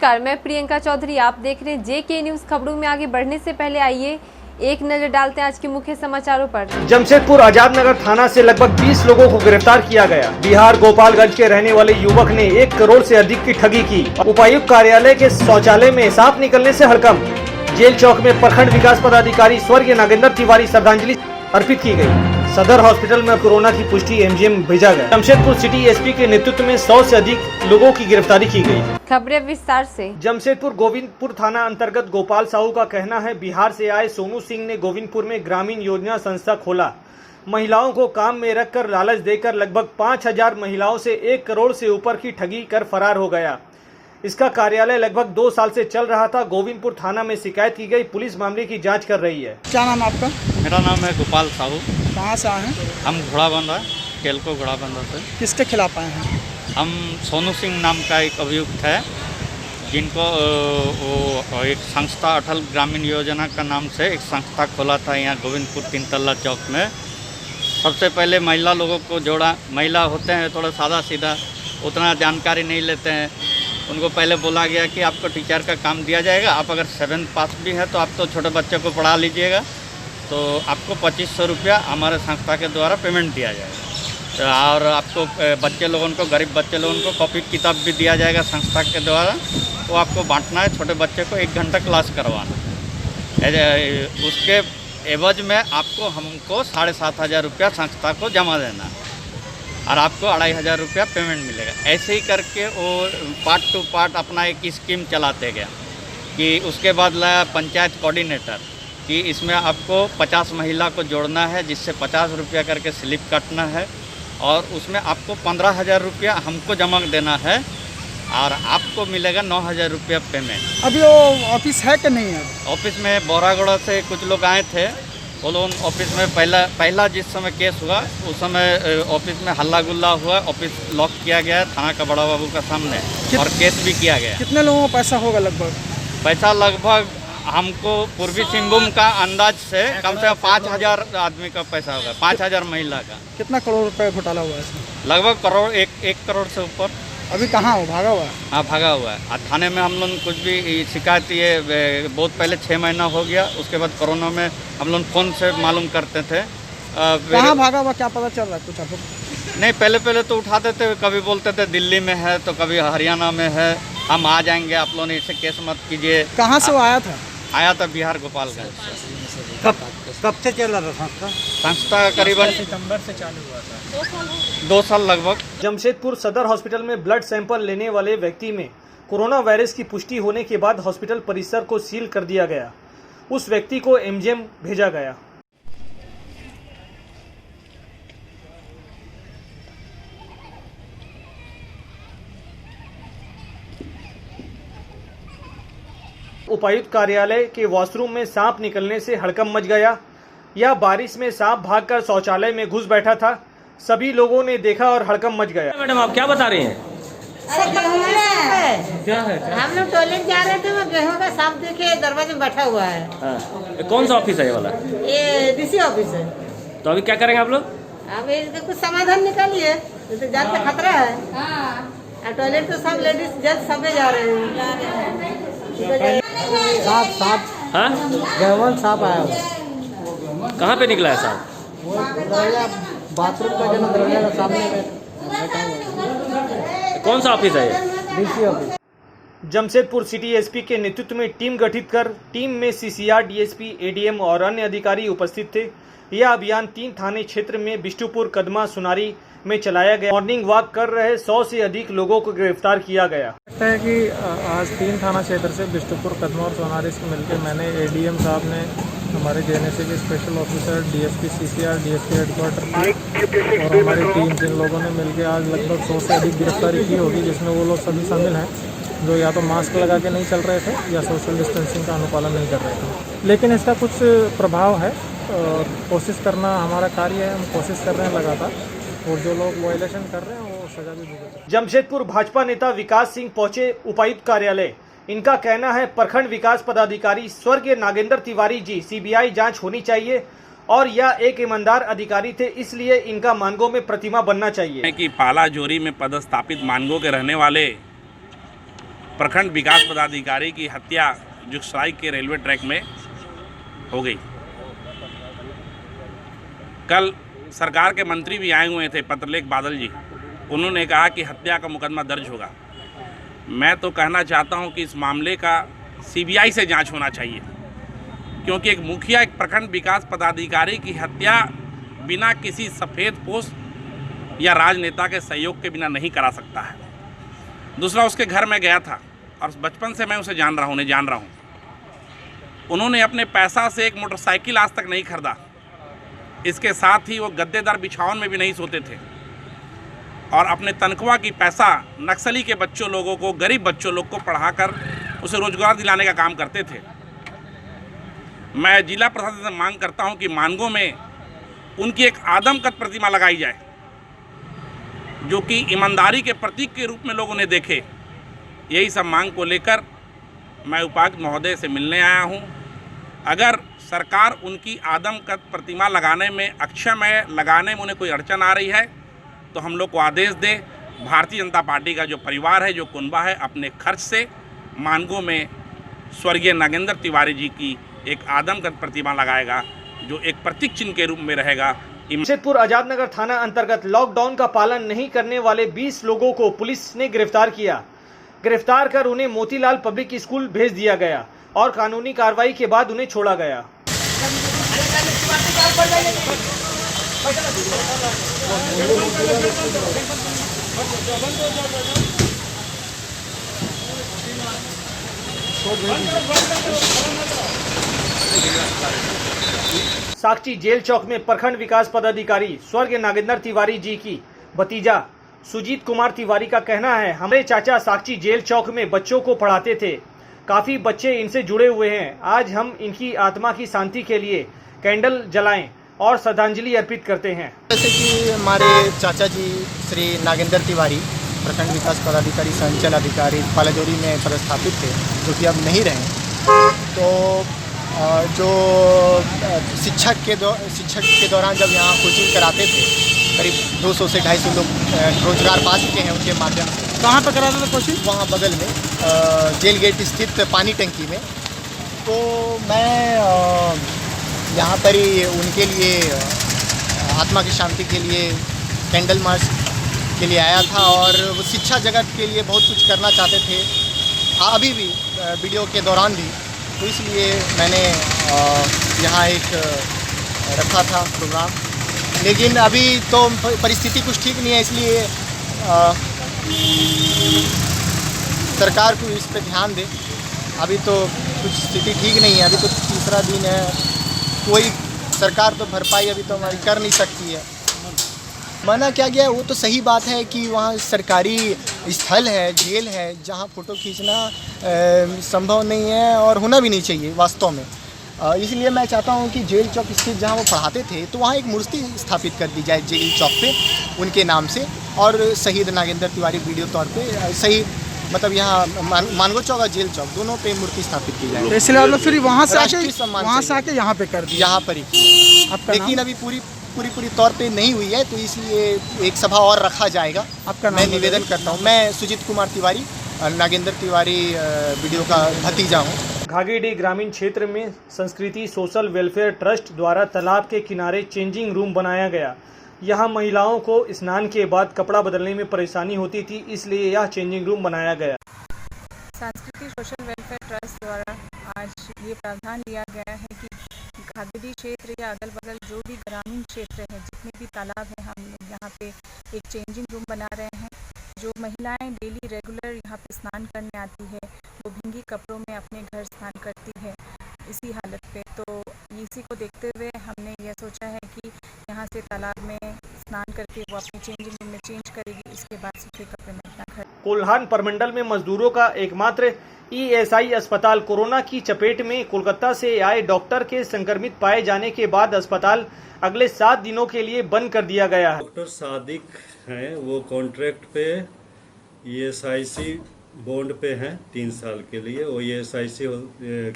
नमस्कार, मैं प्रियंका चौधरी। आप देख रहे हैं JK न्यूज। खबरों में आगे बढ़ने से पहले आइए एक नजर डालते हैं आज के मुख्य समाचारों पर। जमशेदपुर आजाद नगर थाना से लगभग 20 लोगों को गिरफ्तार किया गया। बिहार गोपालगंज के रहने वाले युवक ने 1 करोड़ से अधिक की ठगी की। उपायुक्त कार्यालय के शौचालय में सांप निकलने से हड़कंप। जेल चौक में प्रखंड विकास पदाधिकारी स्वर्गीय नागेंद्र तिवारी श्रद्धांजलि अर्पित की गई। सदर हॉस्पिटल में कोरोना की पुष्टि MGM भेजा गया। जमशेदपुर सिटी SP के नेतृत्व में 100 से अधिक लोगों की गिरफ्तारी की गई। खबरें विस्तार से। जमशेदपुर गोविंदपुर थाना अंतर्गत गोपाल साहू का कहना है, बिहार से आए सोनू सिंह ने गोविंदपुर में ग्रामीण योजना संस्था खोला। महिलाओं को काम में रखकर लालच देकर लगभग 5000 महिलाओं से 1 करोड़ से ऊपर की ठगी कर फरार हो गया। इसका कार्यालय लगभग 2 साल से चल रहा था। गोविंदपुर थाना में शिकायत की गई। पुलिस मामले की जांच कर रही है। क्या नाम आपका? मेरा नाम है गोपाल साहू। कहाँ से आए हैं? हम घोड़ाबंदा, केलको घोड़ाबंदा से। किसके खिलाफ आए हैं? हम सोनू सिंह नाम का एक अभियुक्त है, जिनको वो एक संस्था अटल ग्रामीण योजना का नाम से एक संस्था खोला था यहाँ गोविंदपुर 3 तल्ला चौक में। सबसे पहले महिला लोगों को जोड़ा। महिला होते हैं थोड़ा सादा सीधा, उतना जानकारी नहीं लेते हैं। उनको पहले बोला गया कि आपको टीचर का काम दिया जाएगा, आप अगर 7th पास भी है तो आप तो छोटे बच्चे को पढ़ा लीजिएगा, तो आपको 2500 रुपया हमारे संस्था के द्वारा पेमेंट दिया जाएगा। और आपको बच्चे लोगों को, गरीब बच्चे लोगों को कॉपी किताब भी दिया जाएगा संस्था के द्वारा। वो आपको बांटना है, छोटे बच्चे को 1 घंटा क्लास करवाना। उसके एवज में आपको हमको 7500 रुपया संस्था को जमा देना और आपको 2500 रुपया पेमेंट मिलेगा। ऐसे ही करके वो पार्ट टू पार्ट अपना एक स्कीम चलाते गया कि उसके बाद लाया पंचायत कोऑर्डिनेटर कि इसमें आपको 50 महिला को जोड़ना है, जिससे 50 रुपया करके स्लिप काटना है और उसमें आपको 15000 रुपया हमको जमा देना है और आपको मिलेगा 9000 रुपया पेमेंट। अभी वो ऑफिस है कि नहीं है? ऑफिस में बोरागोड़ा से कुछ लोग आए थे। वो लोग ऑफिस में पहला जिस समय केस हुआ उस समय ऑफिस में हल्ला गुल्ला हुआ, ऑफिस लॉक किया गया है थाना का बड़ा बाबू का सामने और केस भी किया गया। कितने लोगों को पैसा होगा लगभग? पैसा लगभग हमको पूर्वी सिंहभूम का अंदाज से कम 5000 आदमी का पैसा होगा, 5000 महिला का। कितना करोड़ रुपए घोटाला हुआ है इसमें? लगभग करोड़, 1 करोड़ से ऊपर। अभी कहाँ हो? भागा हुआ है? हाँ, भागा हुआ है। थाने में हम लोग कुछ भी शिकायत ये बहुत पहले 6 महीना हो गया। उसके बाद कोरोना में हम लोग फ़ोन से मालूम करते थे। कहाँ भागा हुआ, क्या पता चल रहा है कुछ आपको? नहीं, पहले तो उठाते थे, कभी बोलते थे दिल्ली में है तो कभी हरियाणा में है, हम आ जाएंगे, आप लोग इससे केस मत कीजिए। कहाँ से वो आया था? आया था बिहार गोपालगंज से। कब से चल रहा था संस्था? करीबन सितंबर से चालू हुआ था। 2 साल लगभग। जमशेदपुर सदर हॉस्पिटल में ब्लड सैंपल लेने वाले व्यक्ति में कोरोना वायरस की पुष्टि होने के बाद हॉस्पिटल परिसर को सील कर दिया गया। उस व्यक्ति को MGM भेजा गया। उपायुक्त कार्यालय के वॉशरूम में सांप निकलने से हड़कंप मच गया। यह बारिश में सांप भागकर शौचालय में घुस बैठा था। सभी लोगों ने देखा और हड़कंप मच गया। मैडम, आप क्या बता रही हैं? अरे गेहूं है। क्या है? हम लोग टॉयलेट जा रहे थे, वो गेहूं का सांप देखे दरवाजे में बैठा हुआ है। हाँ। कौन सा ऑफिस है ये वाला? ये DC ऑफिस है। तो अभी क्या करेंगे आप लोग? अब इसका कुछ समाधान निकालिए, तो जान का खतरा है। टॉयलेट तो सब लेडीज जल्द सबे जा रहे हैं। सांप हाँ? गेहूं सांप आया। कहाँ पे निकला है साहब? बाथरूम का जो दरवाजा का सामने में। कौन सा ऑफिस है ये? DC office. Jamshedpur city SP के नेतृत्व में टीम गठित कर टीम में CCR, DSP, ADM और अन्य अधिकारी उपस्थित थे। यह अभियान 3 थाने क्षेत्र में बिष्टुपुर, कदमा, सुनारी में चलाया गया। मॉर्निंग वॉक कर रहे 100 से अधिक लोगों को गिरफ्तार किया गया। लगता है कि आज 3 थाना क्षेत्र से बिष्टुपुर, कदमा और सोनारी से मिलकर मैंने ADM साहब ने, हमारे JNSA के special officer, DSP, CCR, DSP headquarter और हमारी टीम, जिन लोगों ने मिलकर आज लगभग 100 से अधिक गिरफ्तारी की होगी, जिसमें वो लोग सभी शामिल हैं जो या तो मास्क लगा के नहीं चल रहे थे या सोशल डिस्टेंसिंग का अनुपालन नहीं कर रहे थे। लेकिन इसका कुछ प्रभाव है और कोशिश करना हमारा कार्य है। हम कोशिश कर रहे हैं लगातार, और जो लोग वायलेशन कर रहे हैं वो सजा भी भुगत रहे हैं। जमशेदपुर भाजपा नेता विकास सिंह पहुंचे उपायुक्त कार्यालय। इनका कहना है, प्रखंड विकास पदाधिकारी स्वर्गीय नागेंद्र तिवारी जी CBI जांच होनी चाहिए और यह एक ईमानदार अधिकारी थे, इसलिए इनका मानगो में प्रतिमा बनना चाहिए। कि पालाजोरी में पदस्थापित मानगो के रहने वाले प्रखंड विकास पदाधिकारी की हत्या जुगसराय के रेलवे ट्रैक में हो गई। कल सरकार के मंत्री भी आए हुए थे, पत्रलेख बादल जी। उन्होंने कहा कि हत्या का मुकदमा दर्ज होगा। मैं तो कहना चाहता हूं कि इस मामले का सीबीआई से जांच होना चाहिए, क्योंकि एक मुखिया एक प्रखंड विकास पदाधिकारी की हत्या बिना किसी सफ़ेद पोश या राजनेता के सहयोग के बिना नहीं करा सकता है। दूसरा, उसके घर में गया था और बचपन से मैं उसे जान रहा हूँ। उन्होंने अपने पैसा से एक मोटरसाइकिल आज तक नहीं खरीदा। इसके साथ ही वो गद्देदार बिछावन में भी नहीं सोते थे और अपने तनख्वाह की पैसा नक्सली के बच्चों लोगों को, गरीब बच्चों लोग को पढ़ाकर उसे रोजगार दिलाने का काम करते थे। मैं जिला प्रशासन से मांग करता हूं कि मानगो में उनकी एक आदमकद प्रतिमा लगाई जाए, जो कि ईमानदारी के प्रतीक के रूप में लोग उन्हें देखे। यही सब मांग को लेकर मैं उपायुक्त महोदय से मिलने आया हूं। अगर सरकार उनकी आदमकद प्रतिमा लगाने में अक्षम है, लगाने में उन्हें कोई अड़चन आ रही है, तो हम लोग को आदेश दे। भारतीय जनता पार्टी का जो परिवार है, जो कुनबा है, अपने खर्च से मानगो में स्वर्गीय नागेंद्र तिवारी जी की एक आदमकद प्रतिमा लगाएगा, जो एक प्रतीक चिन्ह के रूप में रहेगा। जमशेदपुर आजादनगर थाना अंतर्गत लॉकडाउन का पालन नहीं करने वाले 20 लोगों को पुलिस ने गिरफ्तार किया। गिरफ्तार कर उन्हें मोतीलाल पब्लिक स्कूल भेज दिया गया और कानूनी कार्रवाई के बाद उन्हें छोड़ा गया। साकची जेल चौक में प्रखंड विकास पदाधिकारी स्वर्गीय नागेंद्र तिवारी जी की भतीजा सुजीत कुमार तिवारी का कहना है, हमारे चाचा साकची जेल चौक में बच्चों को पढ़ाते थे। काफी बच्चे इनसे जुड़े हुए हैं। आज हम इनकी आत्मा की शांति के लिए कैंडल जलाएं और श्रद्धांजलि अर्पित करते हैं। जैसे कि हमारे चाचा जी श्री नागेंद्र तिवारी प्रखंड विकास पदाधिकारी संचल अधिकारी पालाजोरी में पदस्थापित थे, जो कि अब नहीं रहे। तो जो शिक्षक के दौरान जब यहाँ कोचिंग कराते थे, करीब 200 से 250 लोग रोजगार पा चुके हैं उनके माध्यम से। कहाँ पर कराते थे कोचिंग? वहाँ बगल में जेल गेट स्थित पानी टंकी में। तो मैं यहाँ पर ही उनके लिए आत्मा की शांति के लिए कैंडल मार्च के लिए आया था और वो शिक्षा जगत के लिए बहुत कुछ करना चाहते थे, अभी भी वीडियो के दौरान भी। तो इसलिए मैंने यहाँ एक रखा था प्रोग्राम, लेकिन अभी तो परिस्थिति कुछ ठीक नहीं है, इसलिए सरकार को इस पर ध्यान दे। अभी तो कुछ स्थिति ठीक नहीं है, अभी तो तीसरा दिन है। कोई सरकार तो भरपाई अभी तो हमारी कर नहीं सकती है। मना क्या गया, वो तो सही बात है कि वहाँ सरकारी स्थल है, जेल है, जहाँ फ़ोटो खींचना संभव नहीं है और होना भी नहीं चाहिए वास्तव में। इसलिए मैं चाहता हूँ कि जेल चौक स्थित जहाँ वो पढ़ाते थे, तो वहाँ एक मूर्ति स्थापित कर दी जाए जेल चौक पे उनके नाम से, और शहीद नागेंद्र तिवारी वीडियो तौर पे सही, मतलब यहाँ मानगो चौक और जेल चौक दोनों पे मूर्ति स्थापित की जाए। इसलिए आप लोग फिर वहाँ से आके यहाँ पे कर दिया? यहाँ पर ही, लेकिन अभी पूरी तौर पे नहीं हुई है, तो इसलिए एक सभा और रखा जाएगा। आपका मैं निवेदन करता हूँ। मैं सुजीत कुमार तिवारी, नागेंद्र तिवारी वीडियो का भतीजा हूँ। घाघीडीह ग्रामीण क्षेत्र में संस्कृति सोशल वेलफेयर ट्रस्ट द्वारा तालाब के किनारे चेंजिंग रूम बनाया गया। यहाँ महिलाओं को स्नान के बाद कपड़ा बदलने में परेशानी होती थी, इसलिए यह चेंजिंग रूम बनाया गया। संस्कृति सोशल वेलफेयर ट्रस्ट द्वारा आज ये प्रावधान लिया गया है कि घाघीडीह क्षेत्र या अगल बगल जो भी ग्रामीण क्षेत्र है, जितने भी तालाब हैं, हम लोग यहाँ पे एक चेंजिंग रूम बना रहे हैं। जो महिलाएं डेली रेगुलर यहाँ पे स्नान करने आती है, वो भींगी कपड़ों में अपने घर स्नान करती है इसी हालत पे। तो इसी को देखते हुए हमने यह सोचा है कि यहाँ से तालाब में स्नान करके वो अपनी चेंजिंग रूम में चेंज करेगी, इसके बाद सूखे कपड़े में अपना घर। कोल्हान प्रमंडल में मजदूरों का एकमात्र ईएसआई अस्पताल कोरोना की चपेट में। कोलकाता से आए डॉक्टर के संक्रमित पाए जाने के बाद अस्पताल अगले 7 दिनों के लिए बंद कर दिया गया है। डॉक्टर सादिक हैं, वो कॉन्ट्रैक्ट पे ईएसआईसी बॉन्ड पे हैं 3 साल के लिए। वो ईएसआईसी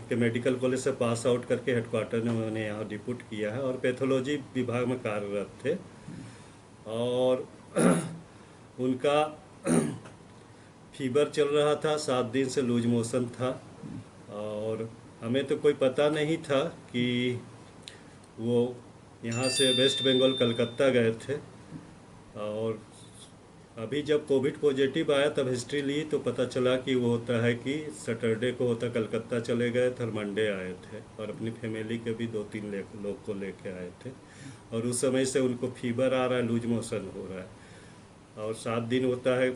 के मेडिकल कॉलेज से पास आउट करके हेडक्वार्टर ने उन्हें यहाँ डिप्यूट किया है और पैथोलॉजी विभाग में कार्यरत थे। और उनका फीवर चल रहा था, 7 दिन से लूज मोशन था और हमें तो कोई पता नहीं था कि वो यहाँ से वेस्ट बंगाल कलकत्ता गए थे। और अभी जब कोविड पॉजिटिव आया तब हिस्ट्री ली तो पता चला कि वो होता है कि सैटरडे को होता कलकत्ता चले गए थे और मंडे आए थे और अपनी फैमिली के भी 2-3 लोग को लेके आए थे और उस समय से उनको फीवर आ रहा है, लूज मोशन हो रहा है और 7 दिन होता है।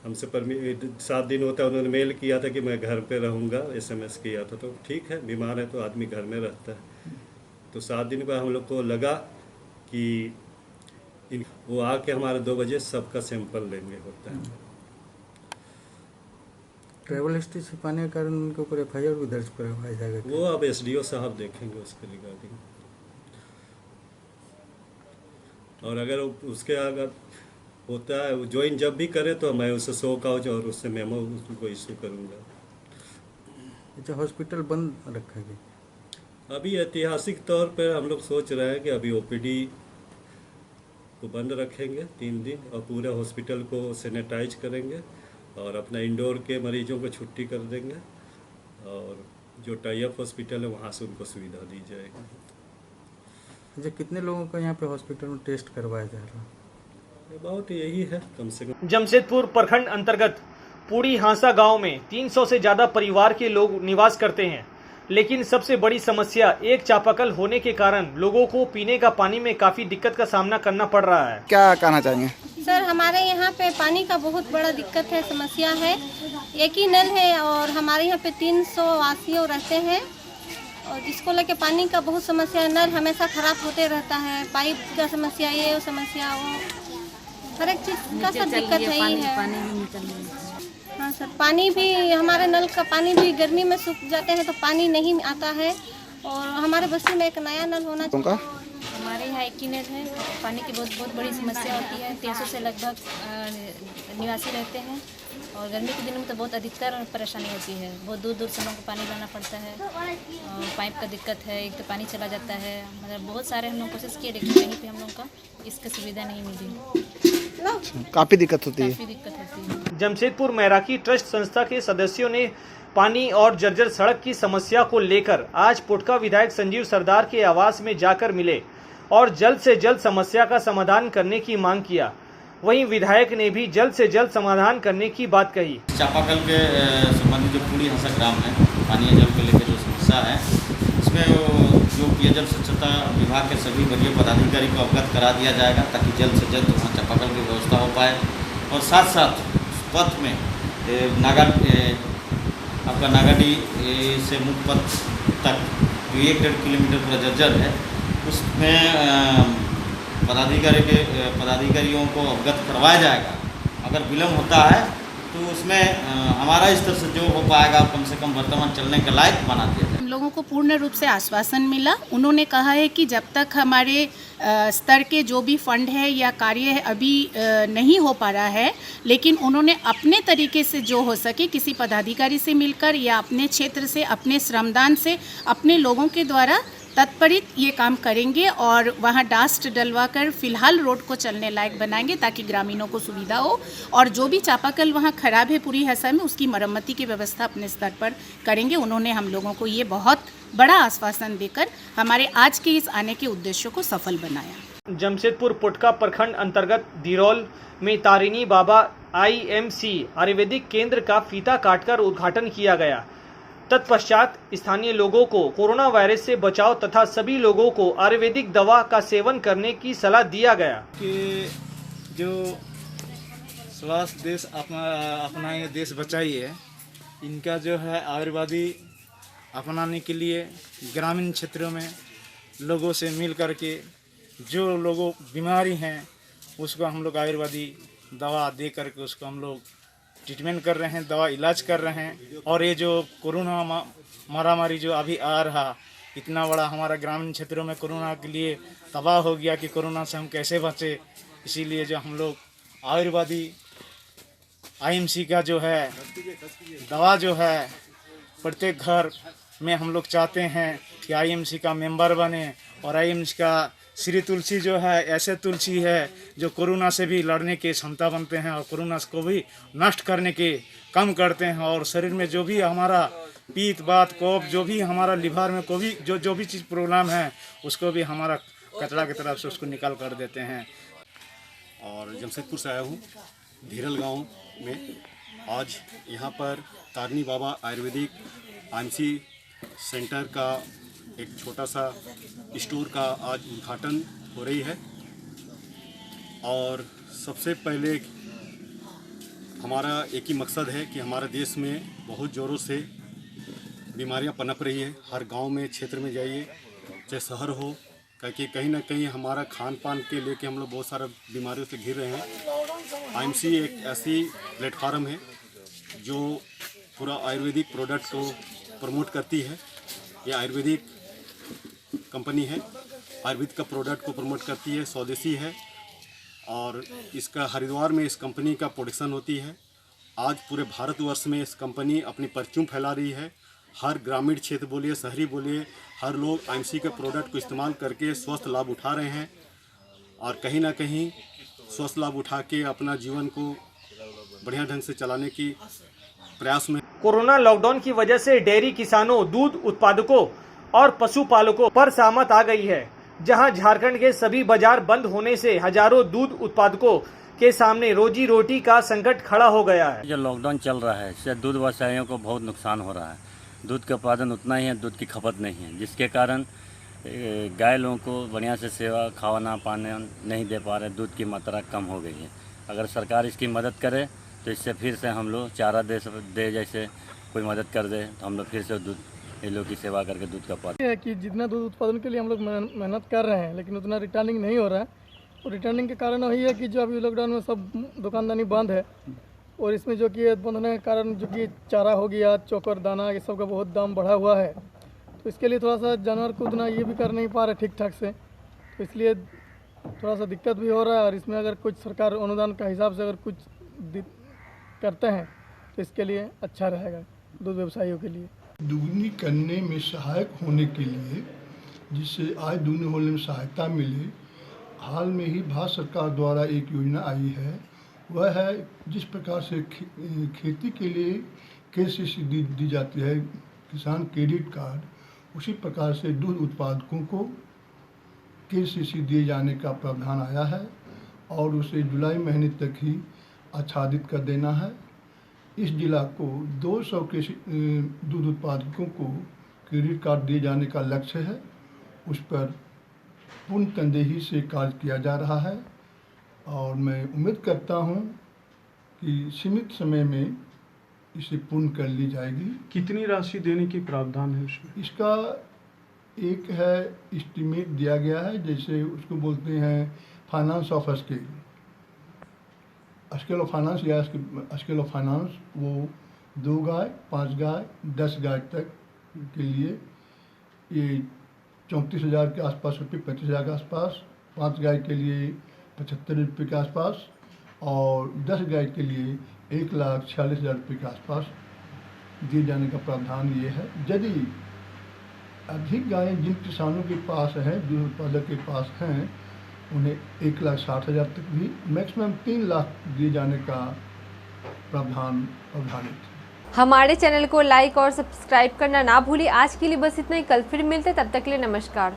हमसे 7 दिन होता है, उन्होंने मेल किया था कि मैं घर पे रहूँगा, SMS किया था। तो ठीक है, बीमार है तो आदमी घर में रहता है। तो 7 दिन बाद हम लोग को लगा कि वो आके हमारे 2 बजे सबका सैंपल लेंगे होता है। ट्रैवल हिस्ट्री छिपाने के कारण उनके ऊपर FIR भी दर्ज करवाया जाएगा। वो अब SDO साहब देखेंगे उसके रिगार्डिंग। और अगर उसके अगर होता है ज्वाइन जब भी करे तो मैं उसे 100 काउच और उससे मेमो उसको इशू करूँगा। अच्छा, हॉस्पिटल बंद रखा गया? अभी ऐतिहासिक तौर पर हम लोग सोच रहे हैं कि अभी OPD को बंद रखेंगे 3 दिन और पूरे हॉस्पिटल को सैनिटाइज करेंगे और अपना इंडोर के मरीजों को छुट्टी कर देंगे और जो टाई अप हॉस्पिटल है वहाँ से उनको सुविधा दी जाएगी। अच्छा, कितने लोगों का यहाँ पे हॉस्पिटल में टेस्ट करवाया जा रहा है? बहुत यही है कम से कम। जमशेदपुर प्रखंड अंतर्गत पूड़ी हांसा गांव में 300 से ज्यादा परिवार के लोग निवास करते हैं, लेकिन सबसे बड़ी समस्या एक चापाकल होने के कारण लोगों को पीने का पानी में काफी दिक्कत का सामना करना पड़ रहा है। क्या कहना चाहेंगे सर? हमारे यहाँ पे पानी का बहुत बड़ा दिक्कत है, समस्या है। एक ही नल है और हमारे यहाँ पे 300 वासियों रहते हैं और जिसको लेके पानी का बहुत समस्या है। नल हमेशा खराब होते रहता है, पाइप का समस्या, ये वो समस्या, वो हर एक चीज़ का सब दिक्कत है ही है। हाँ सर, पानी भी हमारे नल का पानी भी गर्मी में सूख जाते हैं तो पानी नहीं आता है और हमारे बस्ती में एक नया नल होना चाहिए। हमारे यहाँ एक ही नल है, पानी की बहुत बड़ी समस्या होती है। 300 से लगभग निवासी रहते हैं और गर्मी के दिनों में तो बहुत अधिकतर परेशानी होती है। बहुत दूर दूर से हम लोग को पानी लाना पड़ता है और पाइप का दिक्कत है, एक तो पानी चला जाता है। मतलब बहुत सारे हम लोग कोशिश किए लेकिन कहीं पे हम लोग का इसकी सुविधा नहीं मिली, काफ़ी दिक्कत होती है। जमशेदपुर मैराकी ट्रस्ट संस्था के सदस्यों ने पानी और जर्जर सड़क की समस्या को लेकर आज पुटका विधायक संजीव सरदार के आवास में जाकर मिले और जल्द से जल्द समस्या का समाधान करने की मांग किया। वहीं विधायक ने भी जल्द से जल्द समाधान करने की बात कही। चापाकल के संबंधित जो पूड़ी हांसा ग्राम है, पानीय जल को लेकर जो समस्या है, इसमें जो पेयजल स्वच्छता विभाग के सभी वरीय पदाधिकारी को अवगत करा दिया जाएगा ताकि जल्द से जल्द वहाँ चापाकल की व्यवस्था हो पाए। और साथ साथ पथ में आपका नागाडी से मुख्य पथ तक जो 1-1.5 किलोमीटर पूरा जर्जर है, उसमें पदाधिकारियों को अवगत करवाया जाएगा। अगर विलम्ब होता है तो उसमें हमारा स्तर से जो हो पाएगा कम से कम वर्तमान चलने के लायक बना दिया जाए। हम लोगों को पूर्ण रूप से आश्वासन मिला। उन्होंने कहा है कि जब तक हमारे स्तर के जो भी फंड है या कार्य है अभी नहीं हो पा रहा है, लेकिन उन्होंने अपने तरीके से जो हो सके किसी पदाधिकारी से मिलकर या अपने क्षेत्र से, अपने श्रमदान से, अपने लोगों के द्वारा तत्परित ये काम करेंगे और वहाँ डास्ट डलवाकर फिलहाल रोड को चलने लायक बनाएंगे ताकि ग्रामीणों को सुविधा हो। और जो भी चापाकल वहाँ खराब है पूरी हांसा में, उसकी मरम्मती की व्यवस्था अपने स्तर पर करेंगे। उन्होंने हम लोगों को ये बहुत बड़ा आश्वासन देकर हमारे आज के इस आने के उद्देश्यों को सफल बनाया। जमशेदपुर पुटका प्रखंड अंतर्गत दिरौल में तारिणी बाबा IMC आयुर्वेदिक केंद्र का फीता काटकर उद्घाटन किया गया। तत्पश्चात स्थानीय लोगों को कोरोना वायरस से बचाव तथा सभी लोगों को आयुर्वेदिक दवा का सेवन करने की सलाह दिया गया। कि जो स्वास्थ्य देश अपना ये देश बचाइए, इनका जो है आयुर्वेदी अपनाने के लिए ग्रामीण क्षेत्रों में लोगों से मिल कर के जो लोगों बीमारी हैं उसको हम लोग आयुर्वेदी दवा दे करके उसको हम लोग ट्रीटमेंट कर रहे हैं, दवा इलाज कर रहे हैं। और ये जो कोरोना महामारी जो अभी आ रहा, इतना बड़ा हमारा ग्रामीण क्षेत्रों में कोरोना के लिए तबाह हो गया कि कोरोना से हम कैसे बचें, इसीलिए जो हम लोग आयुर्वेदी IMC का जो है दवा जो है प्रत्येक घर में हम लोग चाहते हैं कि IMC का मेंबर बने और IMC का श्री तुलसी जो है ऐसे तुलसी है जो कोरोना से भी लड़ने की क्षमता बनते हैं और कोरोना को भी नष्ट करने के कम करते हैं। और शरीर में जो भी हमारा पीत बात कफ जो भी हमारा लिवर में कोई जो भी चीज़ प्रॉब्लम है उसको भी हमारा कचरा की तरफ से उसको निकाल कर देते हैं। और जमशेदपुर से आया हूँ, धीरल गांव में। आज यहाँ पर तारनी बाबा आयुर्वेदिक आईएमसी सेंटर का एक छोटा सा स्टोर का आज उद्घाटन हो रही है। और सबसे पहले हमारा एक ही मकसद है कि हमारे देश में बहुत ज़ोरों से बीमारियां पनप रही है। हर गांव में क्षेत्र में जाइए, चाहे शहर हो, क्योंकि कहीं ना कहीं हमारा खान पान के लेके हम लोग बहुत सारा बीमारियों से घिर रहे हैं। आईएमसी एक ऐसी प्लेटफार्म है जो पूरा आयुर्वेदिक प्रोडक्ट को प्रमोट करती है। ये आयुर्वेदिक कंपनी है, आयुर्वेद का प्रोडक्ट को प्रमोट करती है, स्वदेशी है। और इसका हरिद्वार में इस कंपनी का प्रोडक्शन होती है। आज पूरे भारतवर्ष में इस कंपनी अपनी परचून फैला रही है। हर ग्रामीण क्षेत्र बोलिए, शहरी बोलिए, हर लोग आईएमसी के प्रोडक्ट को इस्तेमाल करके स्वस्थ लाभ उठा रहे हैं और कहीं ना कहीं स्वस्थ लाभ उठा के अपना जीवन को बढ़िया ढंग से चलाने की प्रयास में। कोरोना लॉकडाउन की वजह से डेयरी किसानों, दूध उत्पादकों और पशुपालकों पर सामत आ गई है, जहां झारखंड के सभी बाजार बंद होने से हजारों दूध उत्पादकों के सामने रोजी रोटी का संकट खड़ा हो गया है। जो लॉकडाउन चल रहा है इससे दूध व्यवसायियों को बहुत नुकसान हो रहा है। दूध का उत्पादन उतना ही है, दूध की खपत नहीं है, जिसके कारण गाय लोगों को बढ़िया से सेवा खाना पाना नहीं दे पा रहे। दूध की मात्रा कम हो गई है। अगर सरकार इसकी मदद करे तो इससे फिर से हम लोग चारा दे जैसे कोई मदद कर दे तो हम लोग फिर से दूध ये लोग की सेवा करके दूध का उत्पादन है कि जितना दूध उत्पादन के लिए हम लोग मेहनत कर रहे हैं लेकिन उतना रिटर्निंग नहीं हो रहा है। और रिटर्निंग के कारण वही है कि जो अभी लॉकडाउन में सब दुकानदानी बंद है और इसमें जो कि बंद होने के कारण जो कि चारा हो गया, चोकर, दाना, ये सब का बहुत दाम बढ़ा हुआ है। तो इसके लिए थोड़ा सा जानवर को उतना ये भी कर नहीं पा रहे ठीक ठाक से, तो इसलिए थोड़ा सा दिक्कत भी हो रहा है। और इसमें अगर कुछ सरकार अनुदान का हिसाब से अगर कुछ करते हैं तो इसके लिए अच्छा रहेगा दूध व्यवसायियों के लिए। दुगनी करने में सहायक होने के लिए, जिससे आय दुगनी होने में सहायता मिले, हाल में ही भारत सरकार द्वारा एक योजना आई है। वह है जिस प्रकार से खेती के लिए KCC दी जाती है, किसान क्रेडिट कार्ड, उसी प्रकार से दूध उत्पादकों को KCC दिए जाने का प्रावधान आया है और उसे जुलाई महीने तक ही आच्छादित कर देना है। इस जिला को 200 के दूध उत्पादकों को क्रेडिट कार्ड दिए जाने का लक्ष्य है। उस पर पूर्ण तनदेही से कार्य किया जा रहा है और मैं उम्मीद करता हूं कि सीमित समय में इसे पूर्ण कर ली जाएगी। कितनी राशि देने की प्रावधान है उसमें? इसका एक है एस्टीमेट दिया गया है, जैसे उसको बोलते हैं finance of scale, scale of finance या स्केल ऑफ फाइनेंस। वो 2 गाय, 5 गाय, 10 गाय तक के लिए ये 34,000 के आसपास रुपये, 35,000 के आसपास, 5 गाय के लिए 75 रुपये के आसपास और 10 गाय के लिए 1,46,000 रुपये के आसपास दिए जाने का प्रावधान ये है। यदि अधिक गायें जिन किसानों के पास हैं, दूध उत्पादक के पास हैं, उन्हें 1,60,000 तक भी, मैक्सिमम 3 लाख दिए जाने का प्रावधान अवधानित है। हमारे चैनल को लाइक और सब्सक्राइब करना ना भूलिए। आज के लिए बस इतना ही, कल फिर मिलते, तब तक के लिए नमस्कार।